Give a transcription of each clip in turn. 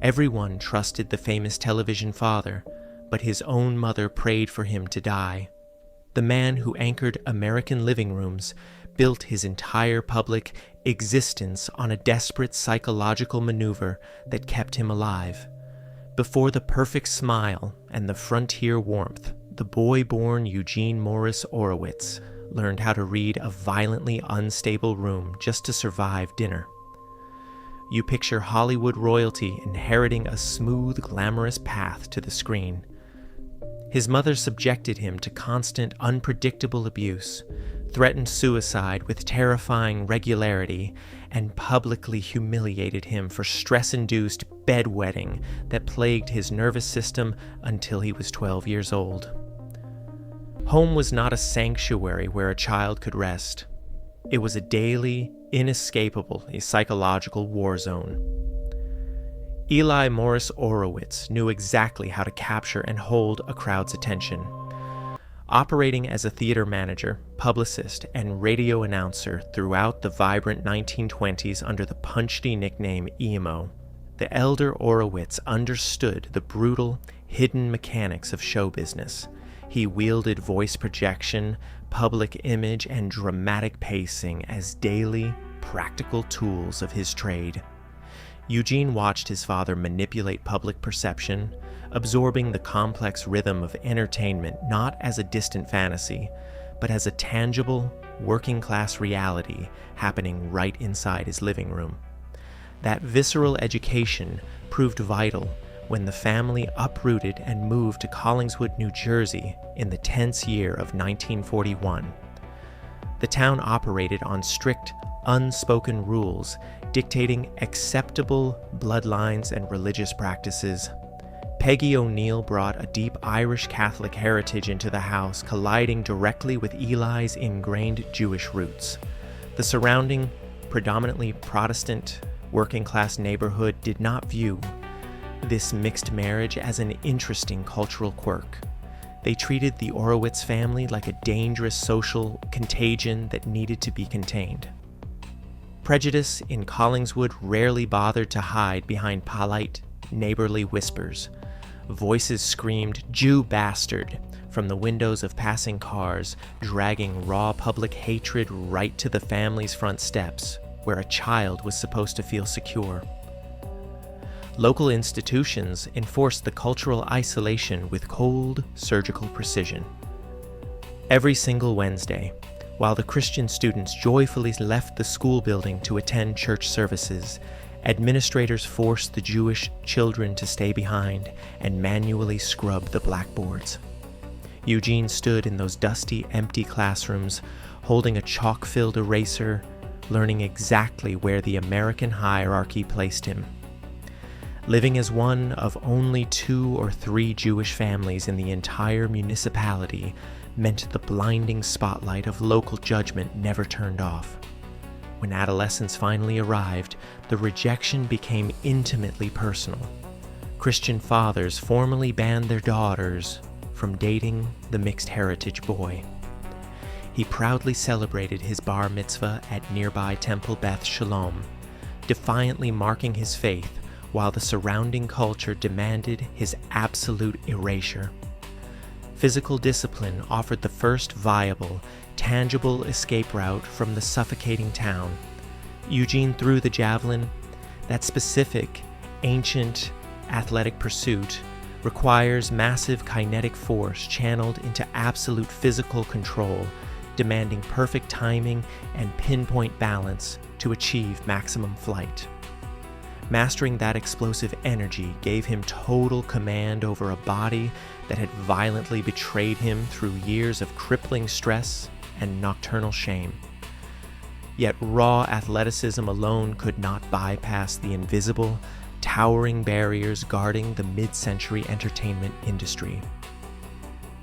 Everyone trusted the famous television father, but his own mother prayed for him to die. The man who anchored American living rooms built his entire public existence on a desperate psychological maneuver that kept him alive. Before the perfect smile and the frontier warmth, the boy-born Eugene Morris Orowitz learned how to read a violently unstable room just to survive dinner. You picture Hollywood royalty inheriting a smooth, glamorous path to the screen. His mother subjected him to constant, unpredictable abuse, threatened suicide with terrifying regularity, and publicly humiliated him for stress-induced bedwetting that plagued his nervous system until he was 12 years old. Home was not a sanctuary where a child could rest. It was a daily, inescapable, psychological war zone. Eli Morris Orowitz knew exactly how to capture and hold a crowd's attention. Operating as a theater manager, publicist, and radio announcer throughout the vibrant 1920s under the punchy nickname Emo, the elder Orowitz understood the brutal, hidden mechanics of show business. He wielded voice projection, public image, and dramatic pacing as daily, practical tools of his trade. Eugene watched his father manipulate public perception, absorbing the complex rhythm of entertainment not as a distant fantasy, but as a tangible, working-class reality happening right inside his living room. That visceral education proved vital when the family uprooted and moved to Collingswood, New Jersey in the tense year of 1941. The town operated on strict, unspoken rules dictating acceptable bloodlines and religious practices. Peggy O'Neill brought a deep Irish Catholic heritage into the house, colliding directly with Eli's ingrained Jewish roots. The surrounding, predominantly Protestant, working-class neighborhood did not view this mixed marriage as an interesting cultural quirk. They treated the Orowitz family like a dangerous social contagion that needed to be contained. Prejudice in Collingswood rarely bothered to hide behind polite, neighborly whispers. Voices screamed, "Jew bastard," from the windows of passing cars, dragging raw public hatred right to the family's front steps, where a child was supposed to feel secure. Local institutions enforced the cultural isolation with cold, surgical precision. Every single Wednesday, while the Christian students joyfully left the school building to attend church services, administrators forced the Jewish children to stay behind and manually scrub the blackboards. Eugene stood in those dusty, empty classrooms, holding a chalk-filled eraser, learning exactly where the American hierarchy placed him. Living as one of only 2 or 3 Jewish families in the entire municipality meant the blinding spotlight of local judgment never turned off. When adolescence finally arrived, the rejection became intimately personal. Christian fathers formally banned their daughters from dating the mixed heritage boy. He proudly celebrated his bar mitzvah at nearby Temple Beth Shalom, defiantly marking his faith while the surrounding culture demanded his absolute erasure. Physical discipline offered the first viable, tangible escape route from the suffocating town. Eugene threw the javelin. That specific, ancient, athletic pursuit requires massive kinetic force channeled into absolute physical control, demanding perfect timing and pinpoint balance to achieve maximum flight. Mastering that explosive energy gave him total command over a body that had violently betrayed him through years of crippling stress and nocturnal shame. Yet raw athleticism alone could not bypass the invisible, towering barriers guarding the mid-century entertainment industry.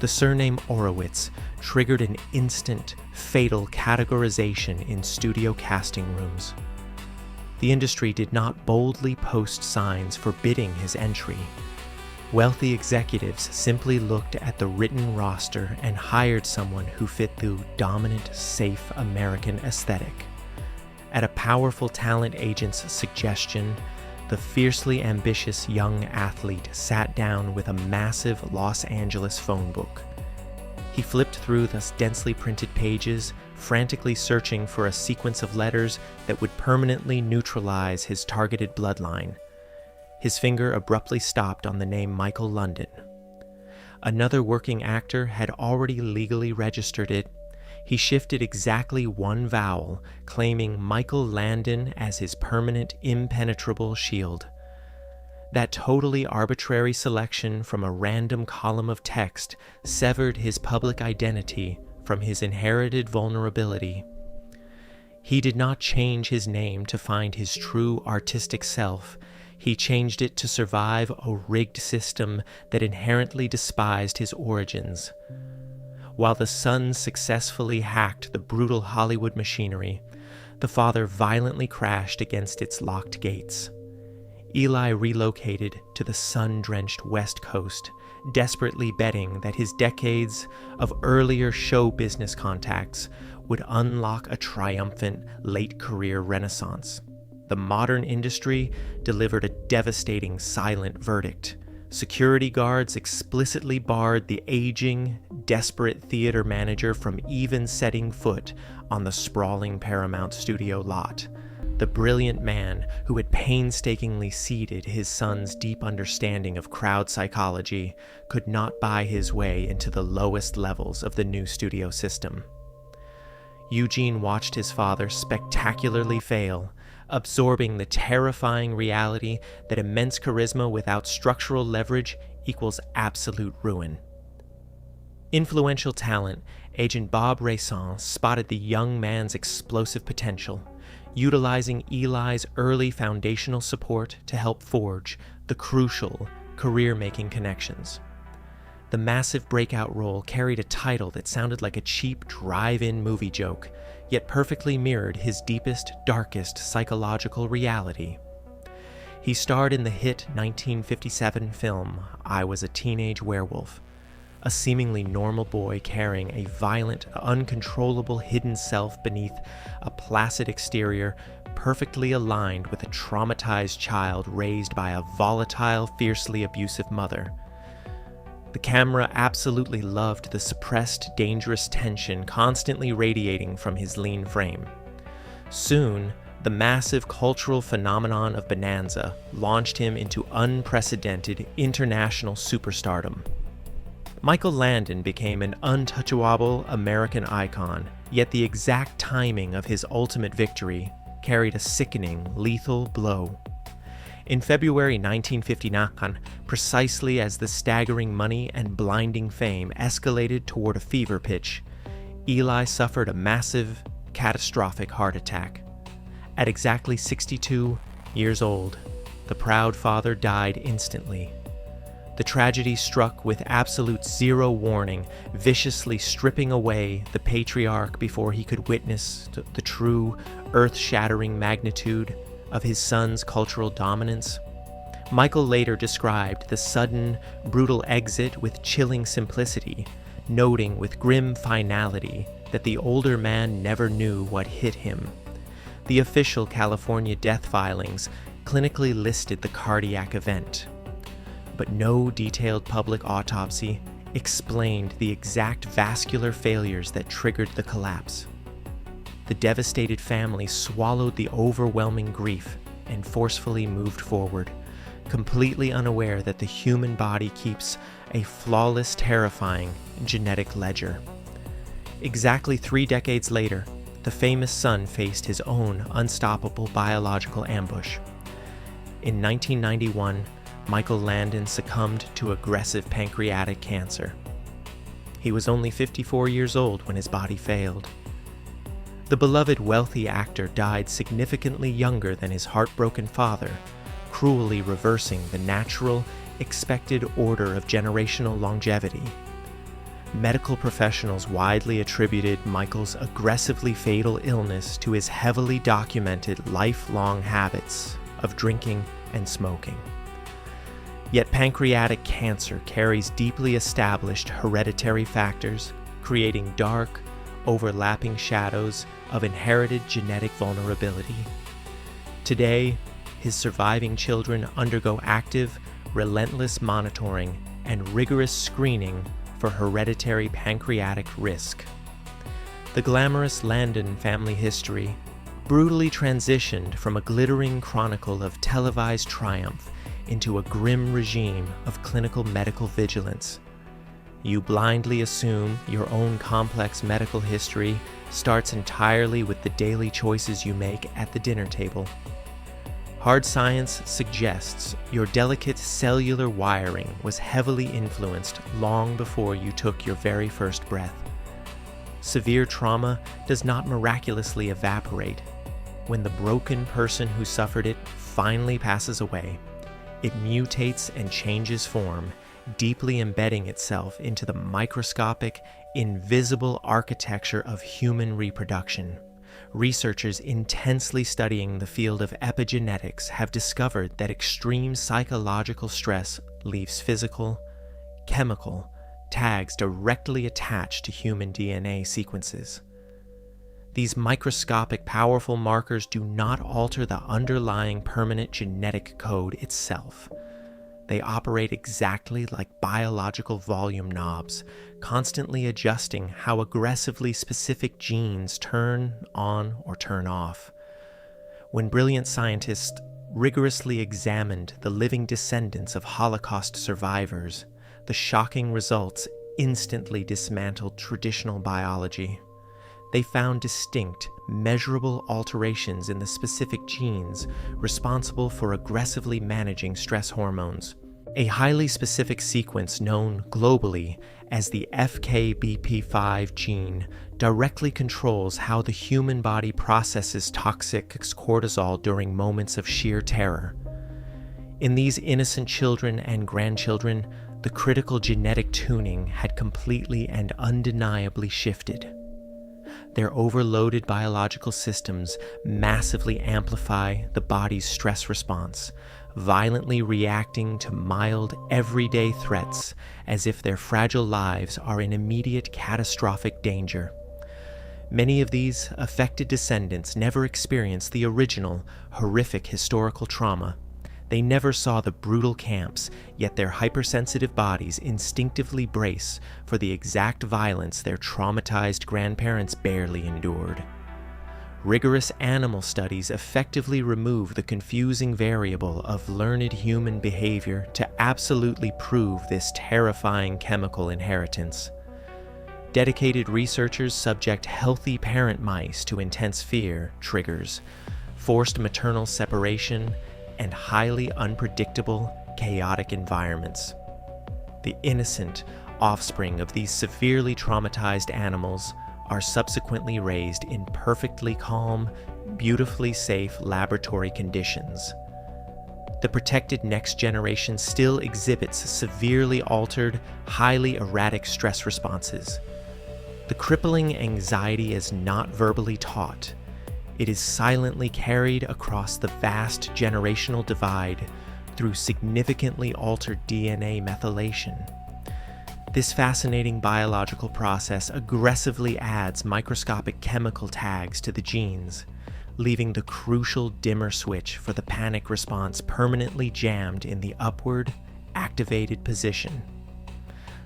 The surname Orowitz triggered an instant, fatal categorization in studio casting rooms. The industry did not boldly post signs forbidding his entry. Wealthy executives simply looked at the written roster and hired someone who fit the dominant, safe American aesthetic. At a powerful talent agent's suggestion, the fiercely ambitious young athlete sat down with a massive Los Angeles phone book. He flipped through the densely printed pages, frantically searching for a sequence of letters that would permanently neutralize his targeted bloodline. His finger abruptly stopped on the name Micheal Landon. Another working actor had already legally registered it. He shifted exactly one vowel, claiming Micheal Landon as his permanent, impenetrable shield. That totally arbitrary selection from a random column of text severed his public identity from his inherited vulnerability. He did not change his name to find his true artistic self. He changed it to survive a rigged system that inherently despised his origins. While the son successfully hacked the brutal Hollywood machinery, the father violently crashed against its locked gates. Eli relocated to the sun-drenched West Coast, desperately betting that his decades of earlier show business contacts would unlock a triumphant late-career renaissance. The modern industry delivered a devastating silent verdict. Security guards explicitly barred the aging, desperate theater manager from even setting foot on the sprawling Paramount studio lot. The brilliant man who had painstakingly seeded his son's deep understanding of crowd psychology could not buy his way into the lowest levels of the new studio system. Eugene watched his father spectacularly fail, absorbing the terrifying reality that immense charisma without structural leverage equals absolute ruin. Influential talent, Agent Bob Raison spotted the young man's explosive potential, utilizing Eli's early foundational support to help forge the crucial career-making connections. The massive breakout role carried a title that sounded like a cheap drive-in movie joke, yet perfectly mirrored his deepest, darkest psychological reality. He starred in the hit 1957 film I Was a Teenage Werewolf, a seemingly normal boy carrying a violent, uncontrollable hidden self beneath a placid exterior perfectly aligned with a traumatized child raised by a volatile, fiercely abusive mother. The camera absolutely loved the suppressed, dangerous tension constantly radiating from his lean frame. Soon, the massive cultural phenomenon of Bonanza launched him into unprecedented international superstardom. Micheal Landon became an untouchable American icon, yet the exact timing of his ultimate victory carried a sickening, lethal blow. In February 1959, precisely as the staggering money and blinding fame escalated toward a fever pitch, Eli suffered a massive, catastrophic heart attack. At exactly 62 years old, the proud father died instantly. The tragedy struck with absolute zero warning, viciously stripping away the patriarch before he could witness the true, earth-shattering magnitude of his son's cultural dominance. Micheal later described the sudden, brutal exit with chilling simplicity, noting with grim finality that the older man never knew what hit him. The official California death filings clinically listed the cardiac event, but no detailed public autopsy explained the exact vascular failures that triggered the collapse. The devastated family swallowed the overwhelming grief and forcefully moved forward, completely unaware that the human body keeps a flawless, terrifying genetic ledger. Exactly 3 decades later, the famous son faced his own unstoppable biological ambush. In 1991, Micheal Landon succumbed to aggressive pancreatic cancer. He was only 54 years old when his body failed. The beloved wealthy actor died significantly younger than his heartbroken father, cruelly reversing the natural, expected order of generational longevity. Medical professionals widely attributed Micheal's aggressively fatal illness to his heavily documented lifelong habits of drinking and smoking. Yet pancreatic cancer carries deeply established hereditary factors, creating dark, overlapping shadows of inherited genetic vulnerability. Today, his surviving children undergo active, relentless monitoring and rigorous screening for hereditary pancreatic risk. The glamorous Landon family history brutally transitioned from a glittering chronicle of televised triumph into a grim regime of clinical medical vigilance. You blindly assume your own complex medical history starts entirely with the daily choices you make at the dinner table. Hard science suggests your delicate cellular wiring was heavily influenced long before you took your very first breath. Severe trauma does not miraculously evaporate. When the broken person who suffered it finally passes away, it mutates and changes form, deeply embedding itself into the microscopic, invisible architecture of human reproduction. Researchers intensely studying the field of epigenetics have discovered that extreme psychological stress leaves physical, chemical tags directly attached to human DNA sequences. These microscopic, powerful markers do not alter the underlying permanent genetic code itself. They operate exactly like biological volume knobs, constantly adjusting how aggressively specific genes turn on or turn off. When brilliant scientists rigorously examined the living descendants of Holocaust survivors, the shocking results instantly dismantled traditional biology. They found distinct, measurable alterations in the specific genes responsible for aggressively managing stress hormones. A highly specific sequence known globally as the FKBP5 gene directly controls how the human body processes toxic cortisol during moments of sheer terror. In these innocent children and grandchildren, the critical genetic tuning had completely and undeniably shifted. Their overloaded biological systems massively amplify the body's stress response, violently reacting to mild, everyday threats as if their fragile lives are in immediate catastrophic danger. Many of these affected descendants never experienced the original, horrific historical trauma. They never saw the brutal camps, yet their hypersensitive bodies instinctively brace for the exact violence their traumatized grandparents barely endured. Rigorous animal studies effectively remove the confusing variable of learned human behavior to absolutely prove this terrifying chemical inheritance. Dedicated researchers subject healthy parent mice to intense fear triggers, forced maternal separation, and highly unpredictable, chaotic environments. The innocent offspring of these severely traumatized animals are subsequently raised in perfectly calm, beautifully safe laboratory conditions. The protected next generation still exhibits severely altered, highly erratic stress responses. The crippling anxiety is not verbally taught. It is silently carried across the vast generational divide through significantly altered DNA methylation. This fascinating biological process aggressively adds microscopic chemical tags to the genes, leaving the crucial dimmer switch for the panic response permanently jammed in the upward, activated position.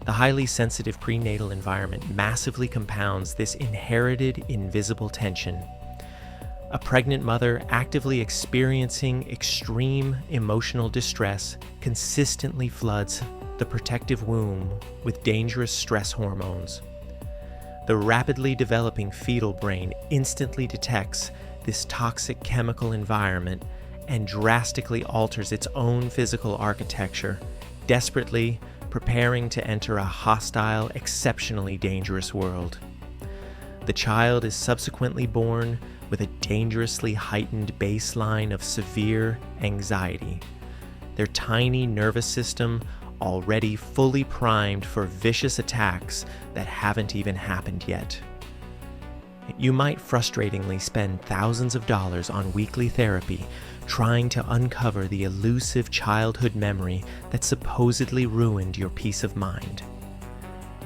The highly sensitive prenatal environment massively compounds this inherited invisible tension. A pregnant mother actively experiencing extreme emotional distress consistently floods the protective womb with dangerous stress hormones. The rapidly developing fetal brain instantly detects this toxic chemical environment and drastically alters its own physical architecture, desperately preparing to enter a hostile, exceptionally dangerous world. The child is subsequently born with a dangerously heightened baseline of severe anxiety, their tiny nervous system already fully primed for vicious attacks that haven't even happened yet. You might frustratingly spend thousands of dollars on weekly therapy trying to uncover the elusive childhood memory that supposedly ruined your peace of mind.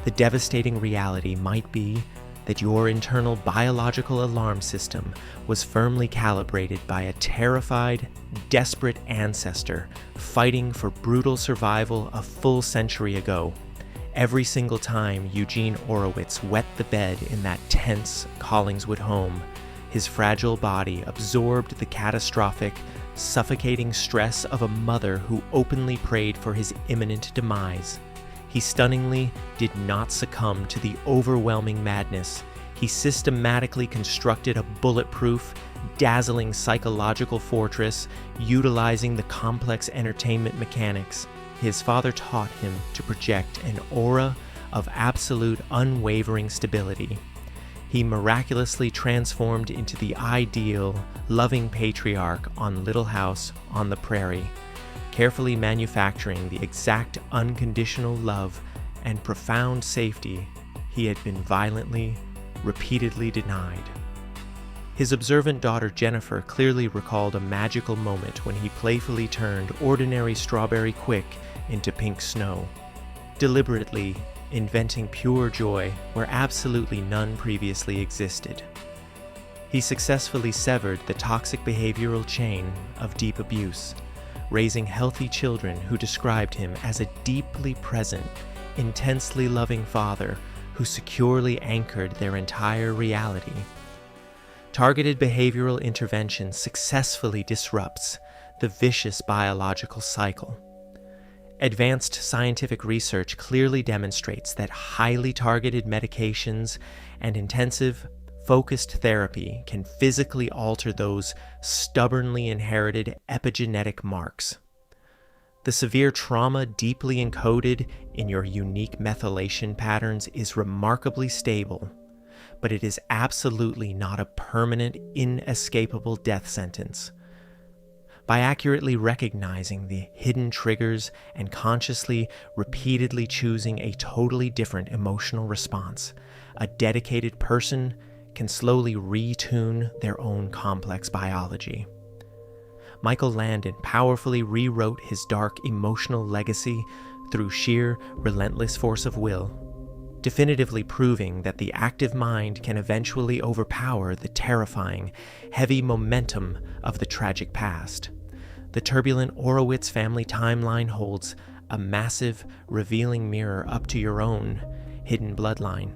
The devastating reality might be that your internal biological alarm system was firmly calibrated by a terrified, desperate ancestor fighting for brutal survival a full century ago. Every single time Eugene Orowitz wet the bed in that tense Collingswood home, his fragile body absorbed the catastrophic, suffocating stress of a mother who openly prayed for his imminent demise. He stunningly did not succumb to the overwhelming madness. He systematically constructed a bulletproof, dazzling psychological fortress utilizing the complex entertainment mechanics. His father taught him to project an aura of absolute unwavering stability. He miraculously transformed into the ideal, loving patriarch on Little House on the Prairie, carefully manufacturing the exact unconditional love and profound safety he had been violently, repeatedly denied. His observant daughter Jennifer clearly recalled a magical moment when he playfully turned ordinary strawberry quick into pink snow, deliberately inventing pure joy where absolutely none previously existed. He successfully severed the toxic behavioral chain of deep abuse, raising healthy children who described him as a deeply present, intensely loving father who securely anchored their entire reality. Targeted behavioral intervention successfully disrupts the vicious biological cycle. Advanced scientific research clearly demonstrates that highly targeted medications and intensive, focused therapy can physically alter those stubbornly inherited epigenetic marks. The severe trauma deeply encoded in your unique methylation patterns is remarkably stable, but it is absolutely not a permanent, inescapable death sentence. By accurately recognizing the hidden triggers and consciously, repeatedly choosing a totally different emotional response, a dedicated person can slowly retune their own complex biology. Micheal Landon powerfully rewrote his dark emotional legacy through sheer, relentless force of will, definitively proving that the active mind can eventually overpower the terrifying, heavy momentum of the tragic past. The turbulent Orowitz family timeline holds a massive, revealing mirror up to your own hidden bloodline.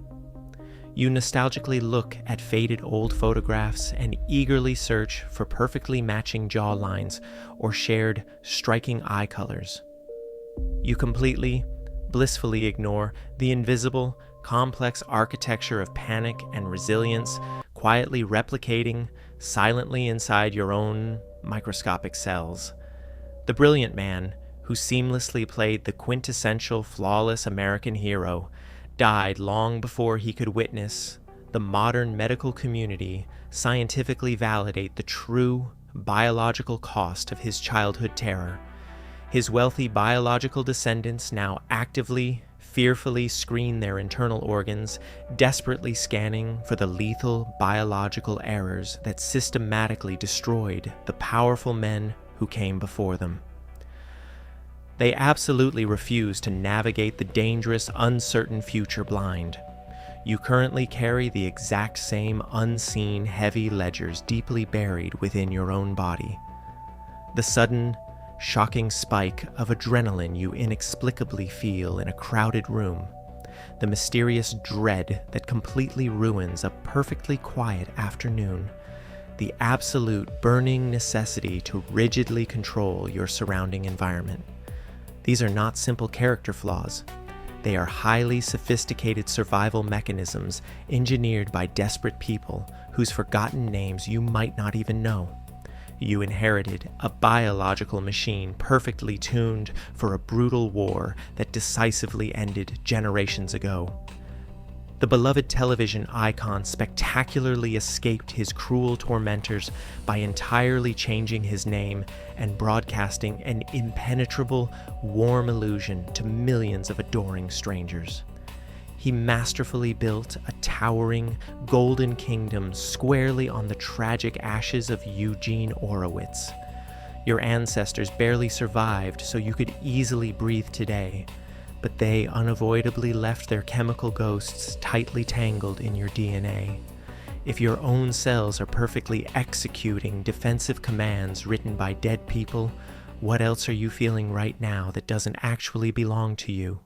You nostalgically look at faded old photographs and eagerly search for perfectly matching jaw lines or shared, striking eye colors. You completely, blissfully ignore the invisible, complex architecture of panic and resilience quietly replicating silently inside your own microscopic cells. The brilliant man, who seamlessly played the quintessential flawless American hero, died long before he could witness the modern medical community scientifically validate the true biological cost of his childhood terror. His wealthy biological descendants now actively, fearfully screen their internal organs, desperately scanning for the lethal biological errors that systematically destroyed the powerful men who came before them. They absolutely refuse to navigate the dangerous, uncertain future blind. You currently carry the exact same unseen, heavy ledgers deeply buried within your own body. The sudden, shocking spike of adrenaline you inexplicably feel in a crowded room, the mysterious dread that completely ruins a perfectly quiet afternoon, the absolute burning necessity to rigidly control your surrounding environment. These are not simple character flaws. They are highly sophisticated survival mechanisms engineered by desperate people whose forgotten names you might not even know. You inherited a biological machine perfectly tuned for a brutal war that decisively ended generations ago. The beloved television icon spectacularly escaped his cruel tormentors by entirely changing his name and broadcasting an impenetrable, warm illusion to millions of adoring strangers. He masterfully built a towering, golden kingdom squarely on the tragic ashes of Eugene Orowitz. Your ancestors barely survived so you could easily breathe today. but they unavoidably left their chemical ghosts tightly tangled in your DNA. If your own cells are perfectly executing defensive commands written by dead people, what else are you feeling right now that doesn't actually belong to you?